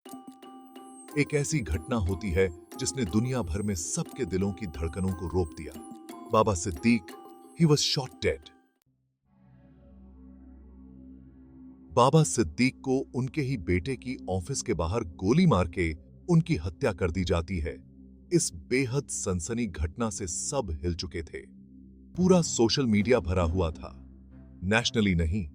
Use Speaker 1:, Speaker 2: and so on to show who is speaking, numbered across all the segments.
Speaker 1: एक ऐसी घटना होती है जिसने दुनिया भर में सबके दिलों की धड़कनों को रोक दिया। Baba Siddique, he was shot dead. Baba Siddique को उनके ही बेटे की ऑफिस के बाहर गोली मार के उनकी हत्या कर दी जाती है। इस बेहद सनसनी घटना से सब हिल चुके थे। पूरा सोशल मीडिया भरा हुआ था। नेशनली नहीं,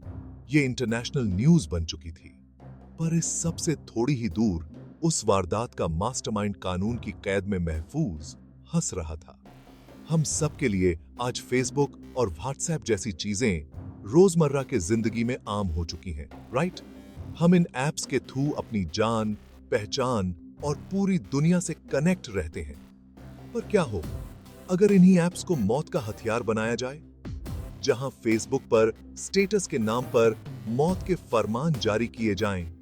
Speaker 1: ये इंटरनेशनल न्यूज बन चुकी थी। पर इस सब से थोड़ी ही दूर उस वारदात का मास्टरमाइंड कानून की कैद में महफूज हंस रहा था। हम सब के लिए आज फेसबुक और व्हाट्सएप जैसी चीजें रोजमर्रा के जिंदगी में आम हो चुकी हैं, राइट? हम इन एप्स के थ्रू अपनी जान, पहचान और पूरी दुनिया से कनेक्ट रहते हैं। पर क्या हो अगर इन्हीं एप्स को मौत का हथियार बनाया जाए? जहां फेसबुक पर स्टेटस के नाम पर मौत के फरमान जारी किए जाएं,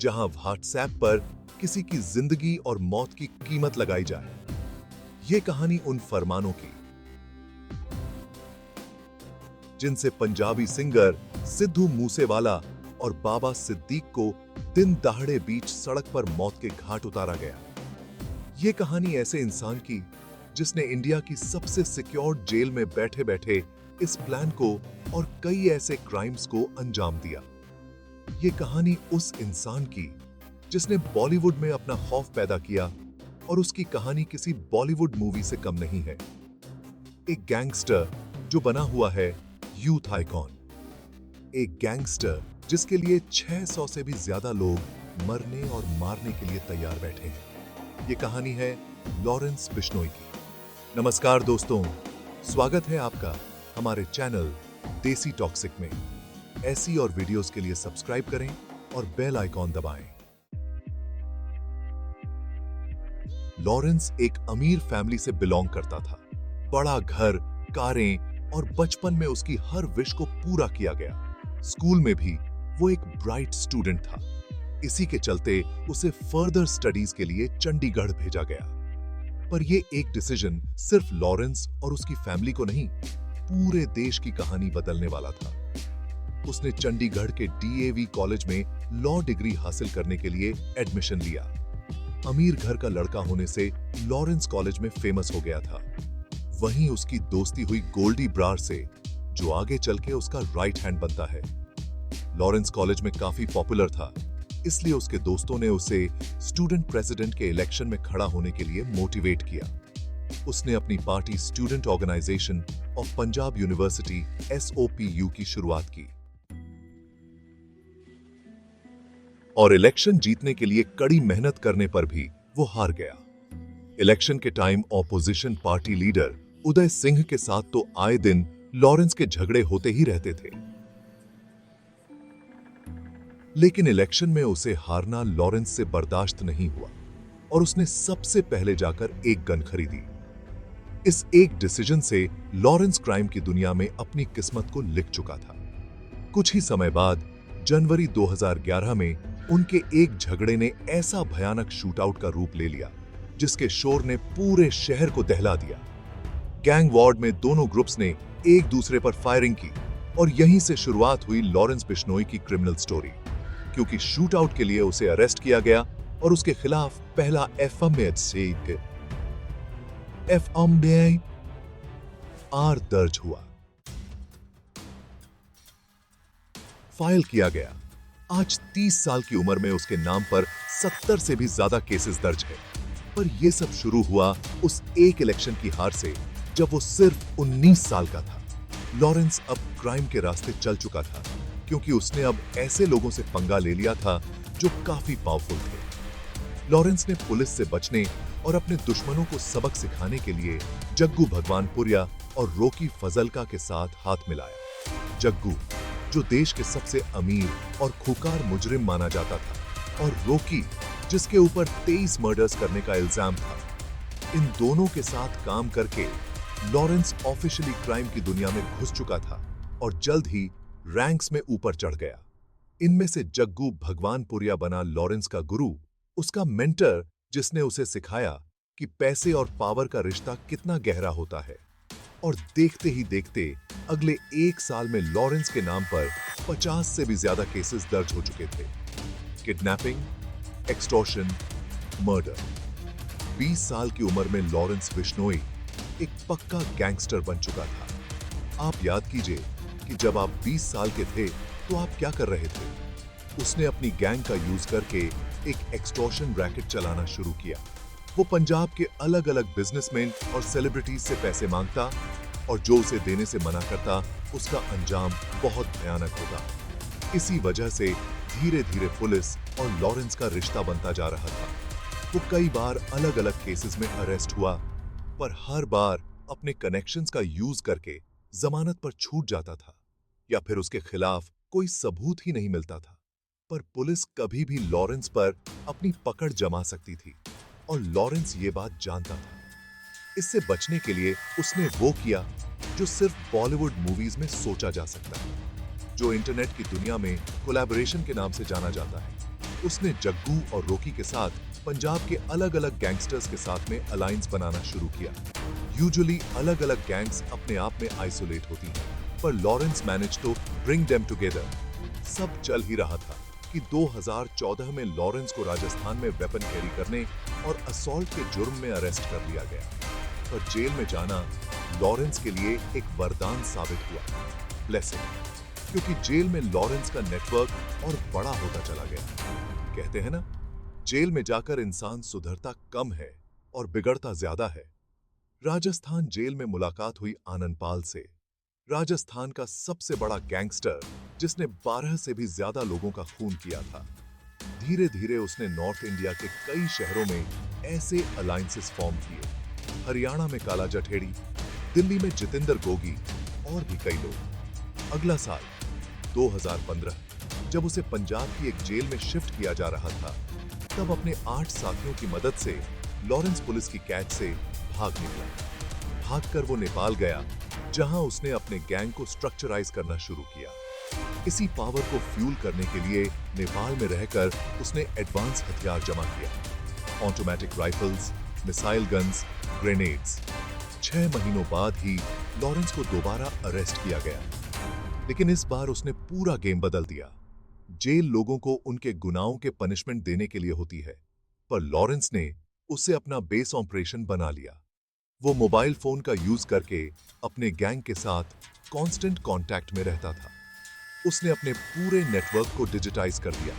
Speaker 1: जहां व्हाट्सएप पर किसी की जिंदगी और मौत की कीमत लगाई जाए। यह कहानी उन फरमानों की जिनसे पंजाबी सिंगर सिद्धू मूसेवाला और बाबा सिद्दीक को दिन दहाड़े बीच सड़क पर मौत के घाट उतारा गया। यह कहानी ऐसे इंसान की जिसने इंडिया की सबसे सिक्योर्ड जेल में बैठे बैठे इस प्लान को और कई ऐसे क्राइम्स को अंजाम दिया। यह कहानी उस इंसान की जिसने बॉलीवुड में अपना खौफ पैदा किया और उसकी कहानी किसी बॉलीवुड मूवी से कम नहीं है। एक गैंगस्टर जो बना हुआ है यूथ आइकॉन। एक गैंगस्टर जिसके लिए 600 से भी ज्यादा लोग मरने और मारने के लिए तैयार बैठे हैं। ये कहानी है लॉरेंस बिश्नोई की। नमस्कार दोस्तों, स्वागत है आपका हमारे चैनल देसी टॉक्सिक में। ऐसी और वीडियोस के लिए सब्सक्राइब करें और बेल आइकॉन दबाएं। लॉरेंस एक अमीर फैमिली से बिलोंग करता था। बड़ा घर, कारें और बचपन में उसकी हर विश को पूरा किया गया। स्कूल में भी वो एक ब्राइट स्टूडेंट था। इसी के चलते उसे फर्दर स्टडीज के लिए चंडीगढ़ भेजा गया। पर ये एक डिसीजन सिर्फ लॉरेंस और उसकी फैमिली को नहीं, पूरे देश की कहानी बदलने वाला था। उसने चंडीगढ़ के डीएवी कॉलेज में लॉ डिग्री हासिल करने के लिए एडमिशन लिया। अमीर घर का लड़का होने से लॉरेंस कॉलेज में फेमस हो गया था। वहीं उसकी दोस्ती हुई गोल्डी ब्रार से, जो आगे चल के उसका राइट हैंड बनता है। लॉरेंस कॉलेज में काफी पॉपुलर था, इसलिए उसके दोस्तों ने उसे स्टूडेंट प्रेसिडेंट के इलेक्शन में खड़ा होने के लिए मोटिवेट किया। उसने अपनी party student organisation of Punjab university SOPU की शुरुआत की और इलेक्शन जीतने के लिए कड़ी मेहनत करने पर भी वो हार गया। इलेक्शन के time opposition party leader Uday Singh के साथ तो आए दिन लॉरेंस के झगड़े होते ही रहते थे। लेकिन इलेक्शन में उसे हारना लॉरेंस से बर्दाश्त नहीं हुआ और उसने सबसे पहले जाकर एक गन खरीदी। इस एक डिसीजन से लॉरेंस क्राइम की दुनिया में अपनी किस्मत को लिख चुका था। कुछ ही समय बाद जनवरी 2011 में उनके एक झगड़े ने ऐसा भयानक शूटआउट का रूप ले लिया जिसके शोर ने पूरे शहर को दहला दिया। गैंग वॉर में दोनों ग्रुप्स ने एक दूसरे पर फायरिंग की और यहीं से शुरुआत हुई लॉरेंस बिश्नोई की क्रिमिनल स्टोरी। क्योंकि शूटआउट के लिए उसे अरेस्ट किया गया और उसके खिलाफ पहला FIR दर्ज हुआ, फाइल किया गया। आज 30 साल की उम्र में उसके नाम पर 70 से भी ज्यादा केसेस दर्ज है। पर यह सब शुरू हुआ उस एक इलेक्शन की हार से जब वो सिर्फ 19 साल का था। लॉरेंस अब क्राइम के रास्ते चल चुका था क्योंकि उसने अब ऐसे लोगों से पंगा ले लिया था जो काफी पावरफुल थे। लॉरेंस ने पुलिस से बचने और अपने दुश्मनों को सबक सिखाने के लिए जग्गू भगवानपुरिया और रोकी फजलका के साथ हाथ मिलाया। जग्गू जो देश के सबसे अमीर और खूंखार मुजरिम माना जाता था, और रोकी जिसके ऊपर 23 मर्डर्स करने का इल्जाम था। इन दोनों के साथ काम करके लॉरेंस ऑफिशियली क्राइम की दुनिया में घुस चुका था और जल्द ही रैंक्स में ऊपर चढ़ गया। इनमें से जग्गू भगवानपुरिया बना लॉरेंस का गुरु, उसका मेंटर जिसने उसे सिखाया कि पैसे और पावर का रिश्ता कितना गहरा होता है। और देखते ही देखते अगले एक साल में लॉरेंस के नाम पर 50 से भी ज्यादा केसेस दर्ज हो चुके थे। Kidnapping, extortion, murder. 20 साल की उम्र में लॉरेंस बिश्नोई एक पक्का गैंगस्टर बन चुका था। आप याद कीजिए कि जब आप 20 साल के थे तो आप क्या कर रहे थे। उसने अपनी गैंग का यूज करके एक एक्सटॉर्शन रैकेट चलाना शुरू किया। वो पंजाब के अलग अलग बिजनेसमैन और सेलिब्रिटीज से पैसे मांगता और जो उसे देने से मना करता उसका अंजाम बहुत भयानक होता। इसी वजह से धीरे धीरे पुलिस और लॉरेंस का रिश्ता बनता जा रहा था। वो कई बार अलग अलग केसेस में अरेस्ट हुआ, पर हर बार अपने कनेक्शंस का यूज करके जमानत पर छूट जाता था या फिर उसके खिलाफ कोई सबूत ही नहीं मिलता था। पर पुलिस कभी भी लॉरेंस पर अपनी पकड़ जमा सकती थी और लॉरेंस ये बात जानता था। इससे बचने के लिए उसने वो किया जो सिर्फ बॉलीवुड मूवीज में सोचा जा सकता है, जो इंटरनेट की दुनिया में कोलैबोरेशन के नाम से जाना जाता है। उसने जग्गू और रोकी के साथ पंजाब के अलग अलग गैंगस्टर्स के साथ में अलायंस बनाना शुरू किया। यूजुअली अलग अलग गैंग्स अपने आप में आइसोलेट होती हैं, पर Lawrence manage to bring them together. सब चल ही रहा था कि 2014 में लॉरेंस को राजस्थान में वेपन कैरी करने और असॉल्ट के जुर्म में अरेस्ट कर लिया गया। पर जेल में जाना लॉरेंस के लिए एक वरदान साबित हुआ, ब्लेसिंग, क्योंकि जेल में लॉरेंस का नेटवर्क और बड़ा होता चला गया। कहते हैं ना, जेल में जाकर इंसान सुधरता कम है और बिगड़ता ज्यादा है। राजस्थान जेल में मुलाकात हुई आनंदपाल से, राजस्थान का सबसे बड़ा गैंगस्टर जिसने 12 से भी ज्यादा लोगों का खून किया था। धीरे धीरे उसने नॉर्थ इंडिया के कई शहरों में ऐसे अलायंसेस फॉर्म किए। हरियाणा में काला जठेड़ी, दिल्ली में जितेंद्र गोगी और भी कई लोग। अगला साल 2015 जब उसे पंजाब की एक जेल में शिफ्ट किया जा रहा था, तब अपने 8 साथियों की मदद से लॉरेंस पुलिस की कैद से भाग निकला। भागकर वो नेपाल गया, जहां उसने अपने गैंग को स्ट्रक्चराइज करना शुरू किया। इसी पावर को फ्यूल करने के लिए नेपाल में रहकर उसने एडवांस हथियार जमा किया, automatic rifles, missile guns, grenades. 6 महीनों बाद ही लॉरेंस को दोबारा अरेस्ट किया गया, लेकिन इस बार उसने पूरा गेम बदल दिया। जेल लोगों को उनके गुनाहों के पनिशमेंट देने के लिए होती है, पर लॉरेंस ने उसे अपना बेस ऑपरेशन बना लिया। वो मोबाइल फोन का यूज करके अपने गैंग के साथ कांस्टेंट कांटेक्ट में रहता था। उसने अपने पूरे नेटवर्क को डिजिटाइज कर दिया,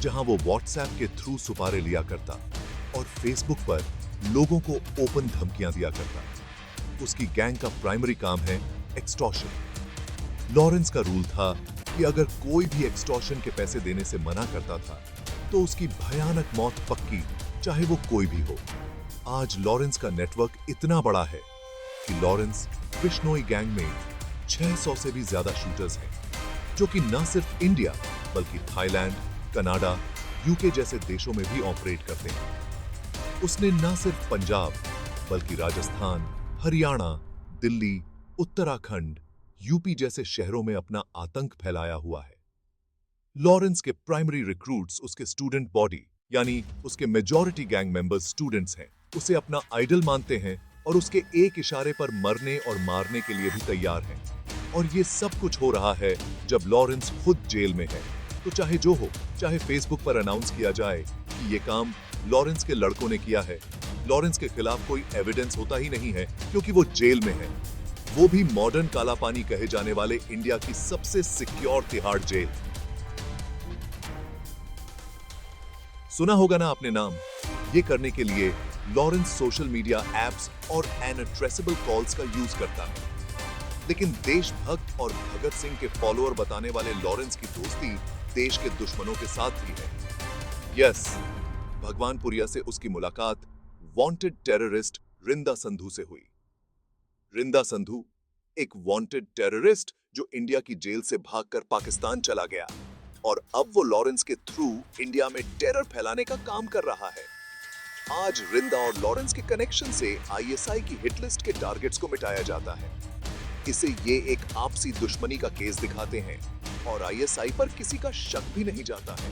Speaker 1: जहां वो व्हाट्सएप के थ्रू सुपारे लिया करता और फेसबुक पर लोगों को ओपन धमकियां दिया करता। उसकी गैंग का प्राइमरी काम है एक्सटॉर्शन। लॉरेंस का रूल था कि अगर कोई भी एक्सटॉर्शन के पैसे देने से मना करता था तो उसकी भयानक मौत पक्की, चाहे वो कोई भी हो। आज लॉरेंस का नेटवर्क इतना बड़ा है कि लॉरेंस बिश्नोई गैंग में 600 से भी ज्यादा शूटर्स हैं, जो कि न सिर्फ इंडिया बल्कि थाईलैंड, कनाडा, यूके जैसे देशों में भी ऑपरेट करते हैं। उसने न सिर्फ पंजाब बल्कि राजस्थान, हरियाणा, दिल्ली, उत्तराखंड, यूपी जैसे शहरों में अपना आतंक फैलाया हुआ है। लॉरेंस के प्राइमरी रिक्रूट्स उसके स्टूडेंट बॉडी, यानी उसके मेजॉरिटी गैंग मेंबर्स स्टूडेंट्स हैं। उसे अपना आइडल मानते हैं और उसके एक इशारे पर मरने और मारने के लिए भी तैयार हैं। और ये सब कुछ हो रहा है जब लॉरेंस खुद जेल में है। तो चाहे जो हो, चाहे फेसबुक पर अनाउंस किया जाए कि ये काम लॉरेंस के लड़कों ने किया है, लॉरेंस के खिलाफ कोई एविडेंस होता ही नहीं है, क्योंकि वो जेल में है। वो भी मॉडर्न कालापानी कहे जाने वाले इंडिया की सबसे सिक्योर तिहाड़ जेल। सुना होगा ना आपने नाम। ये करने के लिए लॉरेंस सोशल मीडिया एप्स और अनट्रेसेबल कॉल्स का यूज करता है। लेकिन देशभक्त और भगत सिंह के फॉलोअर बताने वाले लॉरेंस की दोस्ती देश के दुश्मनों के साथ भी है। यस, भगवानपुरिया से उसकी मुलाकात वांटेड टेररिस्ट रिंदा संधू से हुई। रिंदा संधू एक वांटेड टेररिस्ट जो इंडिया की जेल से भागकर पाकिस्तान चला गया और अब वो लॉरेंस के थ्रू इंडिया में टेरर फैलाने का काम कर रहा है। आज रिंदा और लॉरेंस के कनेक्शन से आईएसआई की हिट लिस्ट के टारगेट्स को मिटाया जाता है। इसे ये एक आपसी दुश्मनी का केस दिखाते हैं और आईएसआई पर किसी का शक भी नहीं जाता है।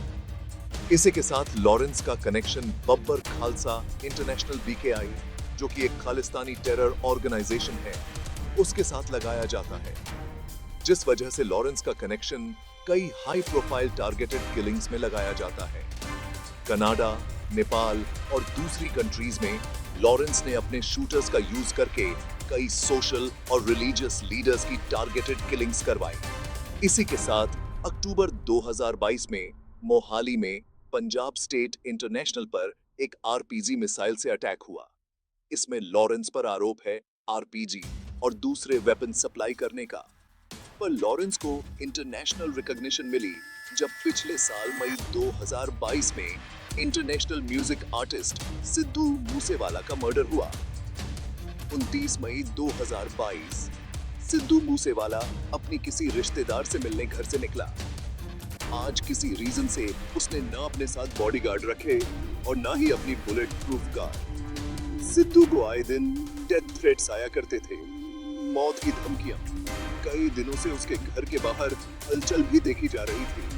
Speaker 1: इसी के साथ लॉरेंस का connection Babbar Khalsa international BKI, जो कि एक खालिस्तानी टेरर ऑर्गेनाइजेशन है, उसके साथ लगाया जाता है, जिस वजह से लॉरेंस का कनेक्शन कई हाई प्रोफाइल टारगेटेड किलिंग्स में लगाया जाता है। कनाडा, नेपाल और दूसरी कंट्रीज में लॉरेंस ने अपने शूटर्स का यूज करके कई सोशल और रिलीजियस लीडर्स की टारगेटेड किलिंग्स करवाई। इसी के साथ अक्टूबर 2022 में मोहाली में पंजाब स्टेट इंटरनेशनल पर एक आरपीजी मिसाइल से अटैक हुआ। इसमें लॉरेंस पर आरोप है आरपीजी और दूसरे वेपन सप्लाई करने का। पर लॉरेंस को इंटरनेशनल रिकॉग्निशन मिली जब पिछले साल मई 2022 में international music artist Sidhu Moosewala का मर्डर हुआ। 29 मई 2022 सिद्धू मूसेवाला अपनी किसी रिश्तेदार से मिलने घर से निकला। आज किसी रीजन से उसने ना अपने साथ बॉडीगार्ड रखे और ना ही अपनी बुलेट प्रूफ कार। सिद्धू को आए दिन डेथ थ्रेट्स आया करते थे, मौत की धमकियां। कई दिनों से उसके घर के बाहर हलचल भी देखी जा रही थी।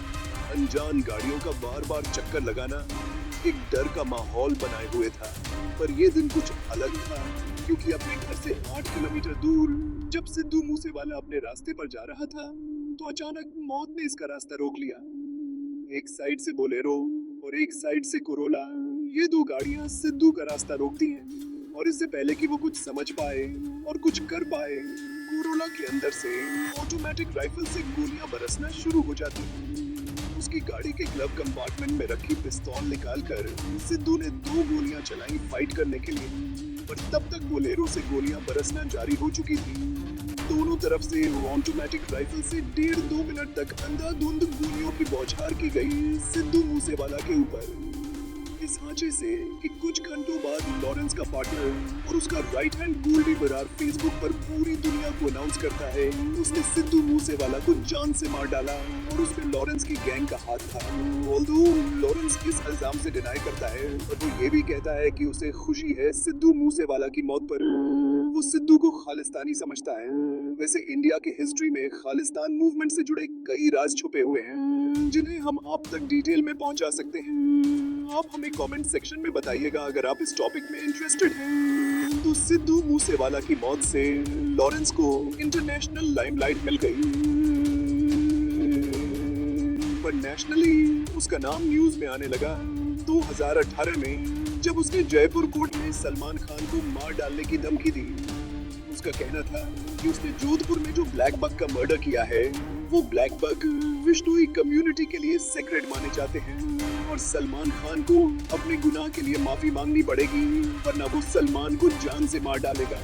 Speaker 1: अनजान गाड़ियों का बार-बार चक्कर लगाना एक डर का माहौल बनाए हुए था। पर यह दिन कुछ अलग था, क्योंकि अपने घर से 8 किलोमीटर दूर जब सिद्धू मूसेवाला अपने रास्ते पर जा रहा था, तो अचानक मौत ने इसका रास्ता रोक लिया। एक साइड से बोलेरो और एक साइड से कोरोला, ये दो गाड़ियां सिद्धू का रास्ता रोकती हैं। और इससे पहले कि वो कुछ समझ पाए और कुछ कर पाए, कोरोला के अंदर से ऑटोमेटिक राइफल से गोलियां बरसना शुरू हो जाती हैं। उसकी गाड़ी के ग्लव कंपार्टमेंट में रखी पिस्तौल निकालकर सिद्धू ने 2 गोलियां चलाई फाइट करने के लिए। पर तब तक बोलेरो से गोलियां बरसना जारी हो चुकी थी। दोनों तरफ से ऑटोमेटिक राइफल से 1.5-2 मिनट तक अंधाधुंध गोलियों की बौछार की गई सिद्धू मूसेवाला के ऊपर। इस सांचे से कि कुछ घंटों बाद लॉरेंस का पार्टनर और उसका right hand Goldy Brar Facebook पर पूरी दुनिया को अनाउंस करता है उसने सिद्धू मूसेवाला को जान से मार डाला और उसमें लॉरेंस की गैंग का हाथ था। ऑल्दो लॉरेंस इस इल्जाम से डिनाई करता है और वो ये भी कहता है कि उसे खुशी है सिद्धू मूसेवाला की मौत पर। वो सिद्धू को खालिस्तानी समझता है। वैसे इंडिया की हिस्ट्री में खालिस्तान मूवमेंट से जुड़े कई राज छुपे हुए हैं, जिन्हें हम आप तक डिटेल में पहुंचा सकते हैं। आप हमें कमेंट सेक्शन में बताइएगा अगर आप इस टॉपिक में इंटरेस्टेड हैं। तो सिद्धू मूसेवाला की मौत से लॉरेंस को इंटरनेशनल लाइमलाइट मिल गई, पर नेशनली उसका नाम न्यूज में आने लगा 2018 में, जब उसने जयपुर कोर्ट में सलमान खान को मार डालने की धमकी दी। उसका कहना था कि उसने जोधपुर में जो ब्लैक बग का मर्डर किया है, वो ब्लैक बग विश्नोई कम्युनिटी के लिए सेक्रेट माने जाते हैं और सलमान खान को अपने गुनाह के लिए माफी मांगनी पड़ेगी, वरना वो सलमान को जान से मार डालेगा।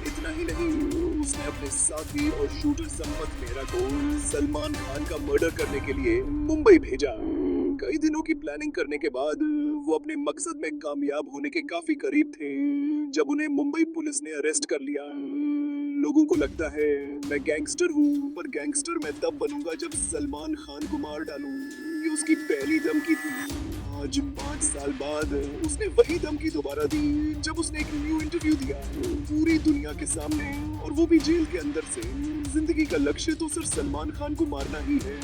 Speaker 1: इतना ही नहीं, उसने अपने साथी और शूटर संपत मेहरा को सलमान खान का मर्डर करने के लिए मुंबई भेजा। कई दिनों की प्लानिंग करने के बाद वो अपने मकसद में कामयाब होने के काफी करीब थे जब उन्हें मुंबई पुलिस ने अरेस्ट कर लिया। लोगों को लगता है मैं गैंगस्टर हूँ, पर गैंगस्टर मैं तब बनूंगा जब सलमान खान को मार डालूं। ये उसकी पहली धमकी थी। आज 5 साल बाद उसने वही धमकी दोबारा दी जब उसने एक न्यू इंटरव्यू दिया पूरी दुनिया के सामने, और वो भी जेल के अंदर से। जिंदगी का लक्ष्य तो सिर्फ सलमान खान को मारना ही है।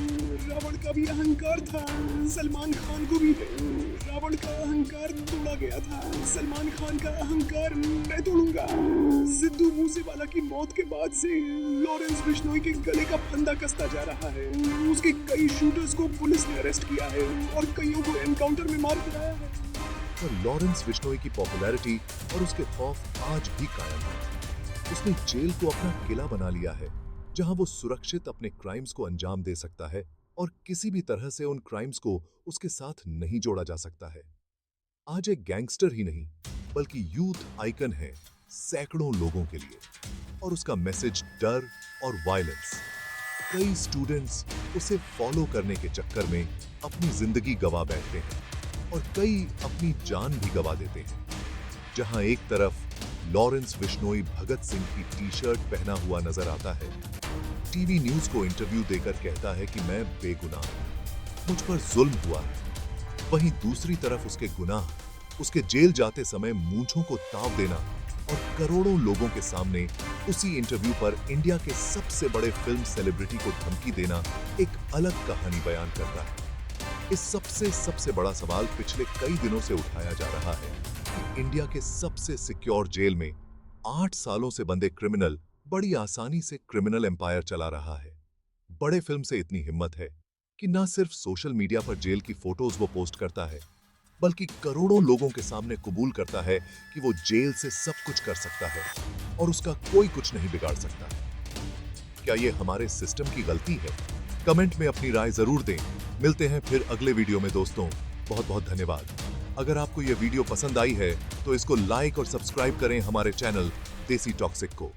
Speaker 1: रावण का भी अहंकार था, सलमान खान को भी है। रावण का अहंकार तोड़ा गया था, सलमान खान का अहंकार मैं तोड़ूंगा। सिद्धू मूसेवाला की मौत के बाद से लॉरेंस बिश्नोई के गले का फंदा कसता जा रहा है। उसके कई शूटर्स को पुलिस ने अरेस्ट किया है और कईयों को एनकाउंटर में मार गिराया है। पर लॉरेंस बिश्नोई की पॉपुलैरिटी और उसके खौफ आज भी कायम है। उसने जेल को अपना किला बना लिया है, जहां वो सुरक्षित अपने क्राइम्स को अंजाम दे सकता है और किसी भी तरह से उन क्राइम्स को उसके साथ नहीं जोड़ा जा सकता है। आज एक गैंगस्टर ही नहीं, बल्कि यूथ आइकन है सैकड़ों लोगों के लिए, और उसका मैसेज डर और वायलेंस। कई स्टूडेंट्स उसे फॉलो करने के चक्कर में अपनी जिंदगी गवा बैठते हैं और कई अपनी जान भी गवा देते हैं। जहां एक तरफ लॉरेंस बिश्नोई भगत सिंह की टी-शर्ट पहना हुआ नजर आता है, टीवी न्यूज को इंटरव्यू देकर कहता है कि मैं बेगुनाह हूं, मुझ पर जुल्म हुआ है। वहीं दूसरी तरफ उसके गुनाह, उसके जेल जाते समय मूंछों को ताव देना और करोड़ों लोगों के सामने उसी इंटरव्यू पर इंडिया के सबसे बड़े फिल्म सेलिब्रिटी को धमकी देना एक अलग कहानी बयान करता है। इस सबसे बड़ा सवाल पिछले कई दिनों से उठाया जा रहा है कि इंडिया के सबसे सिक्योर जेल में 8 सालों से बंदे क्रिमिनल बड़ी आसानी से क्रिमिनल एम्पायर चला रहा है। बड़े फिल्म से इतनी हिम्मत है कि ना सिर्फ सोशल मीडिया पर जेल की फोटोज वो पोस्ट करता है, बल्कि करोड़ों लोगों के सामने कबूल करता है कि वो जेल से सब कुछ कर सकता है और उसका कोई कुछ नहीं बिगाड़ सकता। क्या ये हमारे सिस्टम की गलती है? कमेंट में अपनी राय जरूर दें। मिलते हैं फिर अगले वीडियो में दोस्तों। बहुत बहुत धन्यवाद। अगर आपको यह वीडियो पसंद आई है तो इसको लाइक और सब्सक्राइब करें हमारे चैनल देसी टॉक्सिक को।